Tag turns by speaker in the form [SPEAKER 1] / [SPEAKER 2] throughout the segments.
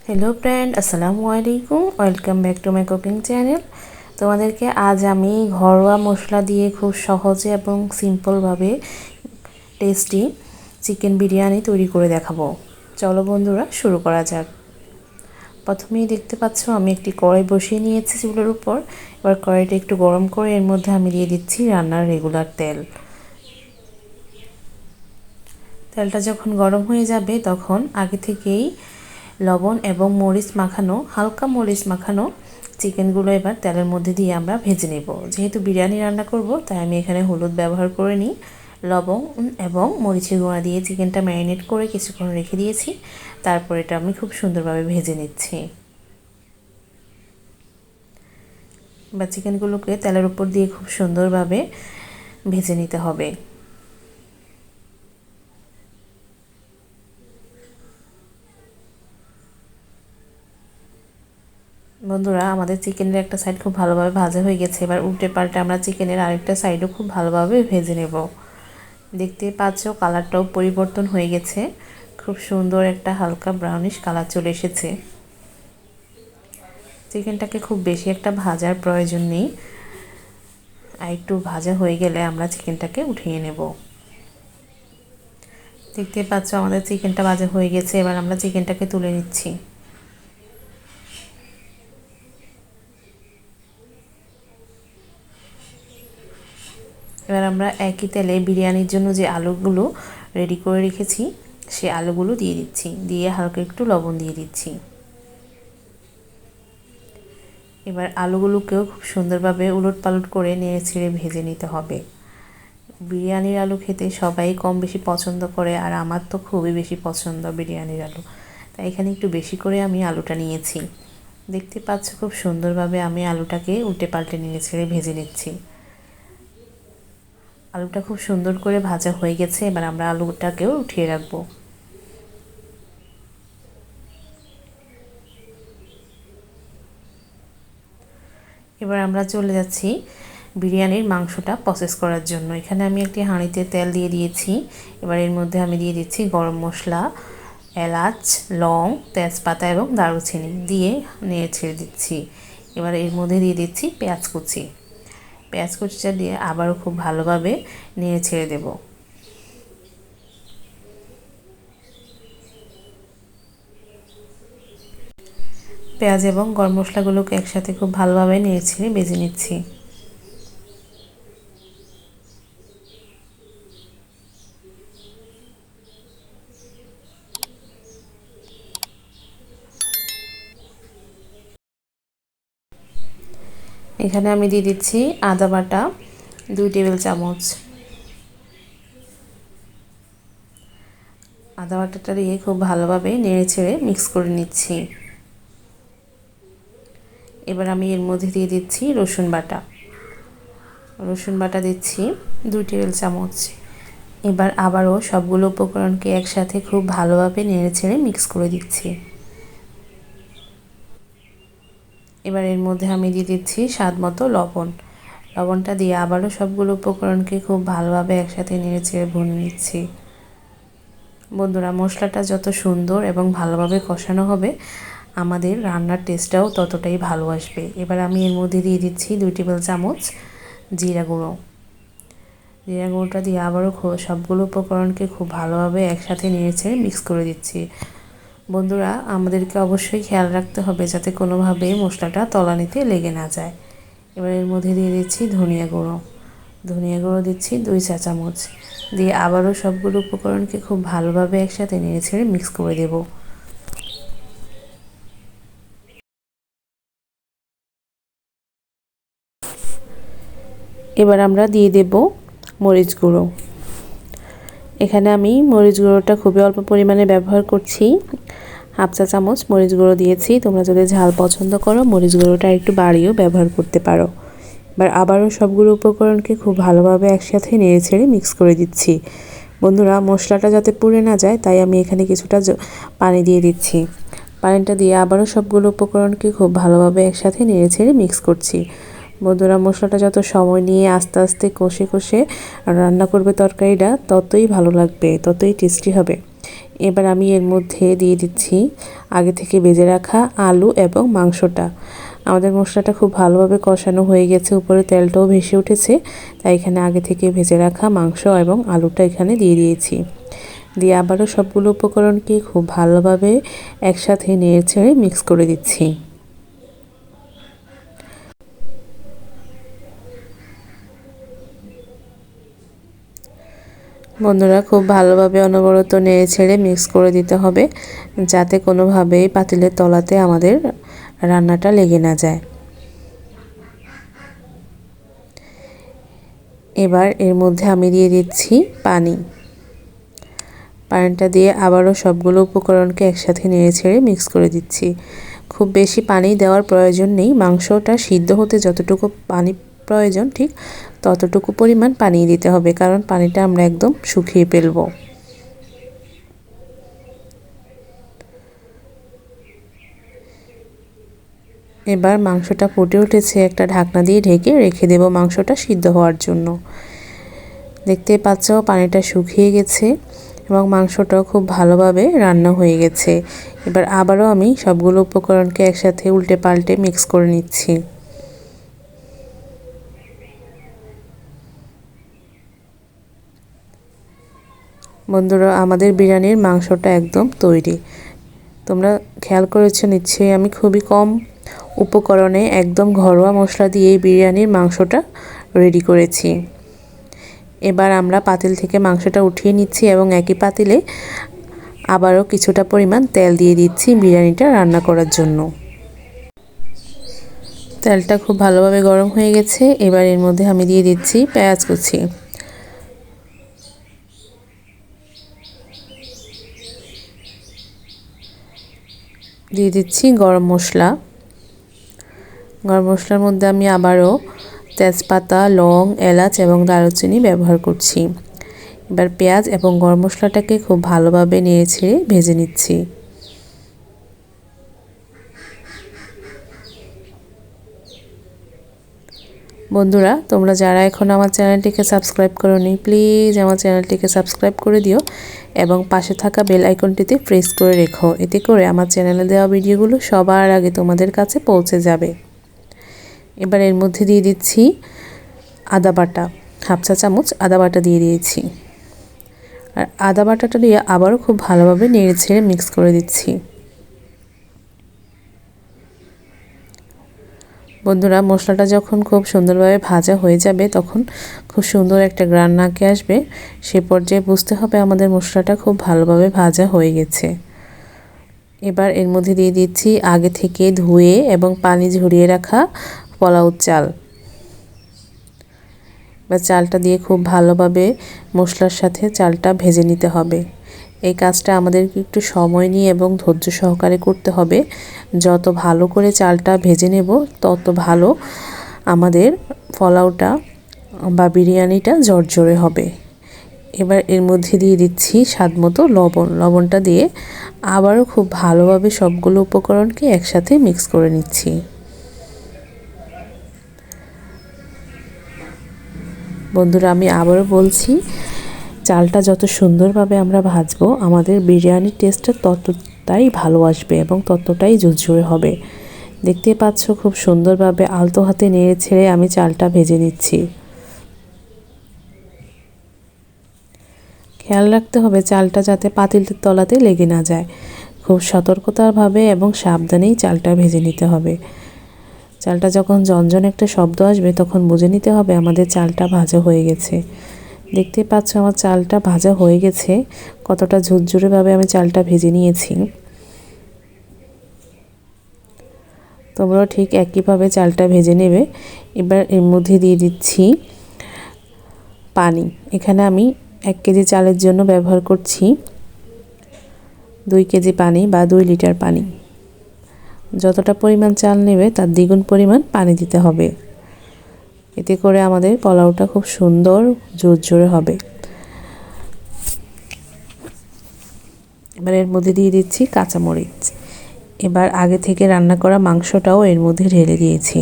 [SPEAKER 1] Hello friend अस्सलामु आलैकुम welcome back to my cooking channel. তোমাদেরকে আজ আমি ঘরোয়া মশলা দিয়ে খুব সহজে এবং সিম্পলভাবে টেস্টি চিকেন বিরিয়ানি তৈরি করে দেখাবো। চলো বন্ধুরা শুরু করা যাক। প্রথমেই দেখতে পাচ্ছ আমি একটি কড়াই বসিয়ে নিয়েছি চুলার উপর। এবার কড়াইটা একটু গরম করে এর মধ্যে আমি দিয়ে দিচ্ছি রান্নার রেগুলার তেল। তেলটা যখন গরম হয়ে যাবে তখন আগে থেকেই লবণ এবং মরিচ মাখানো হালকা মরিচ মাখানো চিকেনগুলো এবার তেলের মধ্যে দিয়ে আমরা ভেজে নেব। যেহেতু বিরিয়ানি রান্না করব তাই আমি এখানে হলুদ ব্যবহার করে নিই। লবণ এবং মরিচের গুঁড়া দিয়ে চিকেনটা ম্যারিনেট করে কিছুক্ষণ রেখে দিয়েছি। তারপর এটা আমি খুব সুন্দরভাবে ভেজে নিচ্ছি। বা চিকেনগুলোকে তেলের উপর দিয়ে খুব সুন্দরভাবে ভেজে নিতে হবে। বন্ধুরা আমাদের চিকেনের একটা সাইড খুব ভালোভাবে ভাজা হয়ে গেছে। এবার উল্টে পাল্টে আমরা চিকেনের আরেকটা সাইডও খুব ভালোভাবে ভেজে নেব। দেখতে পাচ্ছ কালারটাও পরিবর্তন হয়ে গেছে, খুব সুন্দর একটা হালকা ব্রাউনিশ কালার চলে এসেছে। চিকেনটাকে খুব বেশি একটা ভাজার প্রয়োজন নেই, আর একটু ভাজা হয়ে গেলে আমরা চিকেনটাকে উঠিয়ে নেব। দেখতে পাচ্ছ আমাদের চিকেনটা ভাজা হয়ে গেছে। এবার আমরা চিকেনটাকে তুলে নিচ্ছি। এবার আমরা একই তেলে বিরিয়ানির জন্য যে আলুগুলো রেডি করে রেখেছি সেই আলুগুলো দিয়ে দিচ্ছি, দিয়ে হালকা একটু লবণ দিয়ে দিচ্ছি। এবার আলুগুলোকেও খুব সুন্দরভাবে উলট পালট করে নেড়ে ছেড়ে ভেজে নিতে হবে। বিরিয়ানির আলু খেতে সবাই কম বেশি পছন্দ করে, আর আমার তো খুবই বেশি পছন্দ বিরিয়ানির আলু, তাই এখানে একটু বেশি করে আমি আলুটা নিয়েছি। দেখতে পাচ্ছ খুব সুন্দরভাবে আমি আলুটাকে উল্টে পাল্টে নেড়ে ছেড়ে ভেজে নিচ্ছি। আলুটা খুব সুন্দর করে ভাজা হয়ে গেছে। এবার আমরা আলুটাকেও উঠিয়ে রাখবো। এবার আমরা চলে যাচ্ছি বিরিয়ানির মাংসটা প্রসেস করার জন্য। এখানে আমি একটি হাঁড়িতে তেল দিয়ে দিয়েছি। এবার এর মধ্যে আমি দিয়ে দিচ্ছি গরম মশলা, এলাচ, লং, তেজপাতা এবং দারুচিনি দিয়ে নেড়ে ছেড়ে দিচ্ছি। এবার এর মধ্যে দিয়ে দিচ্ছি পেঁয়াজ কুচি। পেঁয়াজ কুচিটা দিয়ে আবারও খুব ভালোভাবে নেড়ে ছেড়ে দেব। পেঁয়াজ এবং গরম মশলাগুলোকে একসাথে খুব ভালোভাবে নেড়ে ছেড়ে ভেজে নিচ্ছি। এখানে আমি দিয়ে দিচ্ছি আদা বাটা 2 টেবিল চামচ। আদা বাটাটা দিয়ে খুব ভালোভাবে নেড়ে ছেড়ে মিক্স করে নিচ্ছি। এবার আমি এর মধ্যে দিয়ে দিচ্ছি রসুন বাটা। রসুন বাটা দিচ্ছি 2 টেবিল চামচ। এবার আবারও সবগুলো উপকরণকে একসাথে খুব ভালোভাবে নেড়ে ছেড়ে মিক্স করে দিচ্ছি। এবার এর মধ্যে আমি দিয়ে দিচ্ছি স্বাদ মতো লবণ। লবণটা দিয়ে আবারও সবগুলো উপকরণকে খুব ভালোভাবে একসাথে নেড়ে ছেড়ে ভুনে নিচ্ছি। বন্ধুরা মশলাটা যত সুন্দর এবং ভালোভাবে কষানো হবে আমাদের রান্নার টেস্টটাও ততটাই ভালো আসবে। এবার আমি এর মধ্যে দিয়ে দিচ্ছি 2 টেবিল চামচ জিরা গুঁড়ো। জিরা গুঁড়োটা দিয়ে আবারও সবগুলো উপকরণকে খুব ভালোভাবে একসাথে নেড়ে ছেড়ে মিক্স করে দিচ্ছি। বন্ধুরা আমাদেরকে অবশ্যই খেয়াল রাখতে হবে যাতে কোনোভাবেই মশলাটা তলানিতে লেগে না যায়। এবার এর মধ্যে দিয়ে দিচ্ছি ধনিয়া গুঁড়ো। ধনিয়া গুঁড়ো দিচ্ছি 2 চা চামচ। দিয়ে আবারও সবগুলো উপকরণকে খুব ভালোভাবে একসাথে নেড়ে ছেড়ে মিক্স করে দেব। এবার আমরা দিয়ে দেব মরিচ গুঁড়ো। এখানে আমি মরিচ গুঁড়োটা খুবই অল্প পরিমাণে ব্যবহার করছি, 1/2 চা চামচ মরিচ গুঁড়ো দিয়েছি। তোমরা যদি ঝাল পছন্দ করো মরিচ গুঁড়োটা একটু বাড়িয়েও ব্যবহার করতে পারো। এবার আবারও সবগুলো উপকরণকে খুব ভালোভাবে একসাথে নেড়ে ছেড়ে মিক্স করে দিচ্ছি। বন্ধুরা মশলাটা যাতে পুড়ে না যায় তাই আমি এখানে কিছুটা পানি দিয়ে দিচ্ছি। পানিটা দিয়ে আবারও সবগুলো উপকরণকে খুব ভালোভাবে একসাথে নেড়ে ছেড়ে মিক্স করছি। বন্ধুরা মশলাটা যত সময় নিয়ে আস্তে আস্তে কষে কষে রান্না করবে তরকারিটা ততই ভালো লাগবে, ততই টেস্টি হবে। এবার আমি এর মধ্যে দিয়ে দিচ্ছি আগে থেকে ভেজে রাখা আলু এবং মাংসটা। আমাদের মশলাটা খুব ভালোভাবে কষানো হয়ে গেছে, উপরে তেলটাও ভেসে উঠেছে, তাই এখানে আগে থেকে ভেজে রাখা মাংস এবং আলুটা এখানে দিয়ে দিয়েছি। দিয়ে আবারও সবগুলো উপকরণকে খুব ভালোভাবে একসাথে নেড়েচেড়ে মিক্স করে দিচ্ছি। বন্ধুরা, খুব ভালোভাবে অনবরত নেড়েচেড়ে মিক্স করে দিতে হবে, যাতে কোনোভাবেই পাতিলের তলাতে আমাদের রান্নাটা লেগে না যায়। এবার এর মধ্যে আমি দিয়ে দিচ্ছি পানি। পানিটা দিয়ে আবারও সবগুলো উপকরণকে একসাথে নেড়েচেড়ে মিক্স করে দিচ্ছি। খুব বেশি পানি দেওয়ার প্রয়োজন নেই, মাংসটা সিদ্ধ হতে যতটুকু পানি প্রয়োজন ঠিক ততটুকু পরিমাণ পানি দিতে হবে, কারণ পানিটা আমরা একদম শুকিয়ে ফেলবো। এবার মাংসটা ফুটে উঠেছে, একটা ঢাকনা দিয়ে ঢেকে রেখে দেব মাংসটা সিদ্ধ হওয়ার জন্য। দেখতে পাচ্ছ পানিটা শুকিয়ে গেছে এবং মাংসটাও খুব ভালোভাবে রান্না হয়ে গেছে। এবার আবারও আমি সবগুলো উপকরণকে একসাথে উল্টে পাল্টে মিক্স করে নিচ্ছি। বন্ধুরা, আমাদের বিরিয়ানির মাংসটা একদম তৈরি। তোমরা খেয়াল করেছো নিশ্চয়ই, আমি খুবই কম উপকরণে একদম ঘরোয়া মশলা দিয়ে বিরিয়ানির মাংসটা রেডি করেছি। এবার আমরা পাতিল থেকে মাংসটা উঠিয়ে নিচ্ছি এবং একই পাতিলে আবারও কিছুটা পরিমাণ তেল দিয়ে দিচ্ছি বিরিয়ানিটা রান্না করার জন্য। তেলটা খুব ভালোভাবে গরম হয়ে গেছে। এবার এর মধ্যে আমি দিয়ে দিচ্ছি পেঁয়াজ কুচি। দিয়ে দিচ্ছি গরম মশলা। গরম মশলার মধ্যে আমি আবারও তেজপাতা, লং, এলাচ এবং দারুচিনি ব্যবহার করছি। এবার পেঁয়াজ এবং গরম মশলাটাকে খুব ভালোভাবে নেড়েচেড়ে ভেজে নিচ্ছি। বন্ধুরা, তোমরা যারা এখন আমার চ্যানেলটিকে সাবস্ক্রাইব করোনি, প্লিজ আমার চ্যানেলটিকে সাবস্ক্রাইব করে দিও এবং পাশে থাকা বেল আইকনটিতে প্রেস করে রেখো। এতে করে আমার চ্যানেলে দেওয়া ভিডিওগুলো সবার আগে তোমাদের কাছে পৌঁছে যাবে। এবার এর মধ্যে দিয়ে দিচ্ছি আদা বাটা, হাফ চা চামচ আদা বাটা দিয়ে দিয়েছি। আর আদা বাটাটা দিয়ে আবারও খুব ভালোভাবে নেড়েচেড়ে মিক্স করে দিচ্ছি। বন্ধুরা, মশলাটা যখন খুব সুন্দরভাবে ভাজা হয়ে যাবে তখন খুব সুন্দর একটা ঘ্রাণ নাকে আসবে। সে পর্যায়ে বুঝতে হবে আমাদের মশলাটা খুব ভালোভাবে ভাজা হয়ে গেছে। এবার এর মধ্যে দিয়ে দিচ্ছি আগে থেকে ধুয়ে এবং পানি ঝরিয়ে রাখা পোলাও চাল। বা চালটা দিয়ে খুব ভালোভাবে মশলার সাথে চালটা ভেজে নিতে হবে। এই কাজটা আমাদেরকে একটু সময় নিয়ে এবং ধৈর্য সহকারে করতে হবে। যত ভালো করে চালটা ভেজে নেব তত ভালো আমাদের পোলাওটা বা বিরিয়ানিটা ঝরঝরে হবে। এবার এর মধ্যে দিয়ে দিচ্ছি স্বাদমতো লবণ। লবণটা দিয়ে আবারও খুব ভালোভাবে সবগুলো উপকরণকে একসাথে মিক্স করে নিচ্ছি। বন্ধুরা, আমি আবারও বলছি, চালটা যত সুন্দরভাবে আমরা ভাজবো আমাদের বিরিয়ানির টেস্টটা ততটাই ভালো আসবে এবং ততটাই ঝরঝরে হবে। দেখতে পাচ্ছ খুব সুন্দরভাবে আলতো হাতে নেড়ে ছেড়ে আমি চালটা ভেজে নিচ্ছি। খেয়াল রাখতে হবে চালটা যাতে পাতিলের তলাতে লেগে না যায়। খুব সতর্কতাভাবে এবং সাবধানেই চালটা ভেজে নিতে হবে। চালটা যখন ঝনঝন একটা শব্দ আসবে তখন বুঝে নিতে হবে আমাদের চালটা ভাজা হয়ে গেছে। দেখতে পাচ্ছ আমার চালটা ভাজা হয়ে গেছে, কতটা ঝুরঝুরেভাবে আমি চালটা ভেজে নিয়েছি। তোমরাও ঠিক একইভাবে চালটা ভেজে নেবে। এবার এর মধ্যে দিয়ে দিচ্ছি পানি। এখানে আমি 1 কেজি চালের জন্য ব্যবহার করছি 2 কেজি পানি বা 2 লিটার পানি। যতটা পরিমাণ চাল নেবে তার দ্বিগুণ পরিমাণ পানি দিতে হবে। এতে করে আমাদের পোলাওটা খুব সুন্দর ঝরঝরে হবে। এবার এর মধ্যে দিয়ে দিচ্ছি কাঁচামরিচ। এবার আগে থেকে রান্না করা মাংসটাও এর মধ্যে ঢেলে দিয়েছি।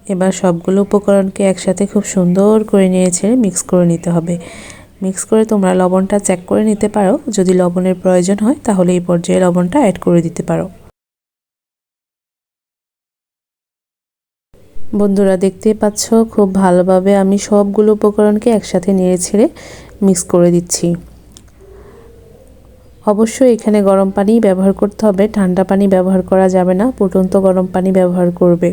[SPEAKER 1] এবার সবগুলো উপকরণকে একসাথে খুব সুন্দর করে নেড়েচেড়ে মিক্স করে নিতে হবে। মিক্স করে তোমরা লবণটা চেক করে নিতে পারো, যদি লবণের প্রয়োজন হয় তাহলে এই পর্যায়ে লবণটা অ্যাড করে দিতে পারো। বন্ধুরা দেখতেই পাচ্ছ খুব ভালোভাবে আমি সবগুলো উপকরণকে একসাথে নেড়েছেড়ে মিক্স করে দিচ্ছি। অবশ্যই এখানে গরম পানি ব্যবহার করতে হবে, ঠান্ডা পানি ব্যবহার করা যাবে না, ফুটন্ত গরম পানি ব্যবহার করবে।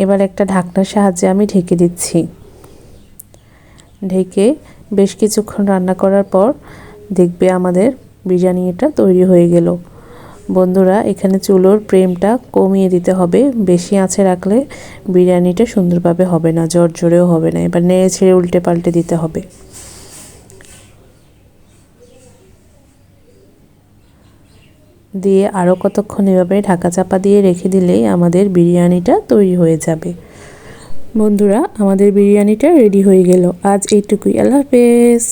[SPEAKER 1] এবার একটা ঢাকনার সাহায্যে আমি ঢেকে দিচ্ছি। ঢেকে বেশ কিছুক্ষণ রান্না করার পর দেখবে আমাদের বিরিয়ানিটা তৈরি হয়ে গেল। বন্ধুরা এখানে চুলোর ফ্লেমটা কমিয়ে দিতে হবে, বেশি আঁচে রাখলে বিরিয়ানিটা সুন্দরভাবে হবে না, ঝরঝরেও হবে না। এবার নেড়ে ছেড়ে উল্টে পাল্টে দিতে হবে। দিয়ে আরও কতক্ষণ এভাবে ঢাকা চাপা দিয়ে রেখে দিলেই আমাদের বিরিয়ানিটা তৈরি হয়ে যাবে। বন্ধুরা আমাদের বিরিয়ানিটা রেডি হয়ে গেল। আজ এইটুকুই। আল্লাহ হাফেজ।